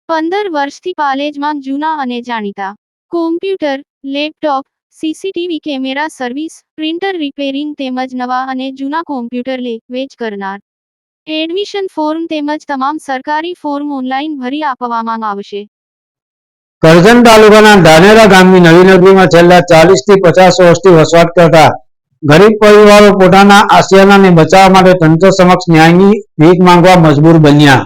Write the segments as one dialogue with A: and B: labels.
A: 15 વર્ષથી પાલેજમાં જૂના અને જાણીતા computer, laptop, CCTV camera service, printer repairing તેમજ નવા અને જૂના કોમ્પ્યુટર લે વેચ કરનાર. એડમિશન ફોર્મ તેમજ તમામ સરકારી ફોર્મ ઓનલાઈન ભરી આપવામાં આવશે.
B: કરજણ તાલુકાના ધાનેરા ગામની નવી નગરીમાં છેલ્લા 40 થી 50 વર્ષથી વસવાટ કરતા ગરીબ પરિવારો પોતાના આશિયાનાને બચાવવા માટે તંત્ર સમક્ષ ન્યાયની ભીખ માંગવા મજબૂર બન્યા.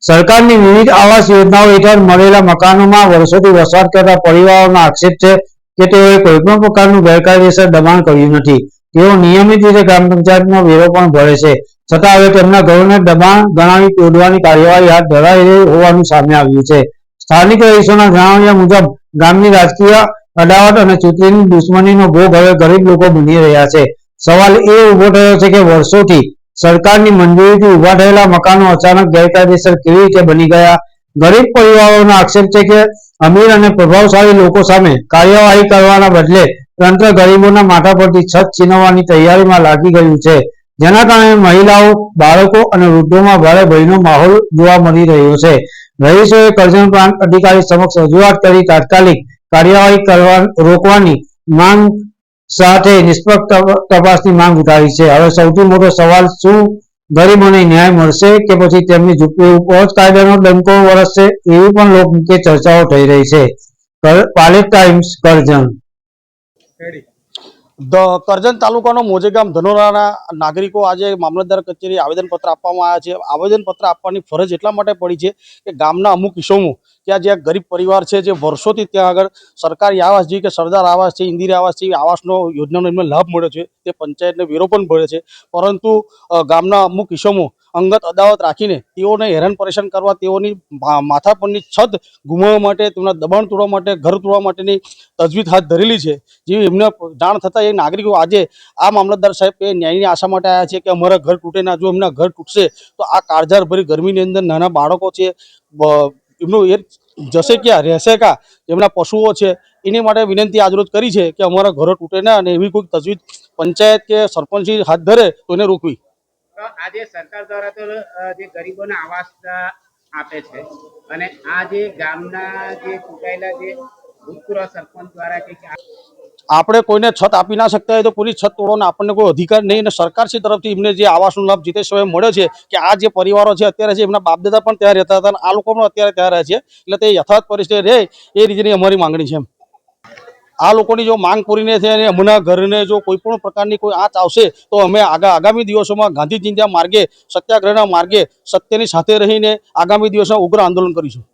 B: સરકારની વિવિધ આવાસ યોજનાઓ હેઠળ મળેલા મકાનોમાં વર્ષોથી વસવાટ કરતા પરિવારોનો આક્ષેપ છે કે તેઓએ કોઈપણ પ્રકારનું ગેરકાયદેસર દબાણ કર્યું નથી. તેઓ નિયમિત રીતે ગ્રામ પંચાયતનો વેરો પણ ભરે છે, છતાં હવે તેમના ઘરોને દબાણ ગણાવી તોડવાની કાર્યવાહી હાથ ધરાઈ રહી હોવાનું સામે આવ્યું છે. સ્થાનિક રહીશોના જણાવ્યા મુજબ ગામની રાજકીય અદાવત અને ચૂંટણીની દુશ્મનીનો ભોગ હવે ગરીબ લોકો બની રહ્યા છે. સવાલ એ ઉભો થયો છે કે વર્ષોથી સરકારની મંજૂરીથી ઉભા થયેલા મકાનો અચાનક ગેરકાયદેસર કેવી રીતે બની ગયા. ગરીબ પરિવારોનો આક્ષેપ છે કે અમીર અને પ્રભાવશાળી લોકો સામે કાર્યવાહી કરવાના બદલે તંત્ર ગરીબોના માથા પરથી છત છીનવવાની તૈયારીમાં લાગી ગયું છે, જેના કારણે મહિલાઓ, બાળકો અને વૃદ્ધોમાં ભારે ભયનો માહોલ જોવા મળી રહ્યો છે. રહીશોએ કરજણ પ્રાંત અધિકારી સમક્ષ રજૂઆત કરી તાત્કાલિક કાર્યવાહી રોકવાની માંગ સાથે નિષ્પક્ષ તપાસની માંગ ઉઠાવી છે. હવે સૌથી મોટો સવાલ, શું ગરીબોને ન્યાય મળશે કે પછી તેમની ઝૂંપડી ઉપર જ કાયદાનો ડંકો વરસશે, એવી પણ લોકમુખે ચર્ચાઓ થઈ રહી છે. પાલેજ ટાઈમ્સ, કરજણ.
C: કરજણ તાલુકાનો મોજેગામ ધનોરાના નાગરિકો આજે મામલતદાર કચેરી આવેદનપત્ર આપવામાં આવ્યા છે. આવેદનપત્ર આપવાની ફરજ એટલા માટે પડી છે કે ગામના અમુક કિસ્સામાં ત્યાં જે ગરીબ પરિવાર છે, જે વર્ષોથી ત્યાં આગળ સરકારી આવાસ જે કે સરદાર આવાસ છે, ઇન્દિરા આવાસ છે, આવાસનો યોજનાનો એમને લાભ મળ્યો છે, તે પંચાયતને વેરો પણ ભરે છે, પરંતુ ગામના અમુક કિસ્સામાં અંગત અદાવત રાખીને તેઓને હેરાન પરેશાન કરવા, તેઓની માથા પરની છત ગુમાવવા માટે, તેમના દબાણ તોડવા માટે, ઘર તોડવા માટેની તજવીજ હાથ ધરેલી છે. જેવી એમને જાણ થતાં એ નાગરિકો આજે આ મામલતદાર સાહેબ એ ન્યાયની આશા માટે આવ્યા છે કે અમારા ઘર તૂટે ના. જો એમના ઘર તૂટશે તો આ કાળઝાળ ભરી ગરમીની અંદર નાના બાળકો છે, એમનું એ જશે ક્યાં, રહેશે ક્યાં, એમના પશુઓ છે, એની માટે વિનંતી આજરોજ કરી છે કે અમારા ઘરો તૂટે ના અને એવી કોઈ તજવીજ પંચાયત કે સરપંચ હાથ ધરે તો એને રોકવી.
D: આજે સરકાર દ્વારા તો જે ગરીબોને આવાસ આપે છે અને આ જે ગામના જે ચૂંટાયેલા જે ભૂતપૂર્વ સરપંચ દ્વારા કે
C: આપણે કોઈને છત આપી ના શકતા હોય તો કોઈની છત તોડવાનો આપણને કોઈ અધિકાર નહીં, અને સરકારશ્રી તરફથી એમને જે આવાસનો લાભ જે તે સમયે મળ્યો છે કે આ જે પરિવારો છે અત્યારે છે, એમના બાપદાદા પણ ત્યાં રહેતા હતા અને આ લોકો પણ અત્યારે ત્યાં રહે છે, એટલે તે યથાર્થ પરિસ્થિતિ રહે એ રીતની અમારી માંગણી છે. આ લોકોની જો માંગ પૂરીને છે અને અમના ઘરને જો કોઈ પણ પ્રકારની કોઈ આંચ આવશે તો અમે આગામી દિવસોમાં ગાંધીજીના માર્ગે, સત્યાગ્રહના માર્ગે સત્યની સાથે રહીને આગામી દિવસોમાં ઉગ્ર આંદોલન કરીશું.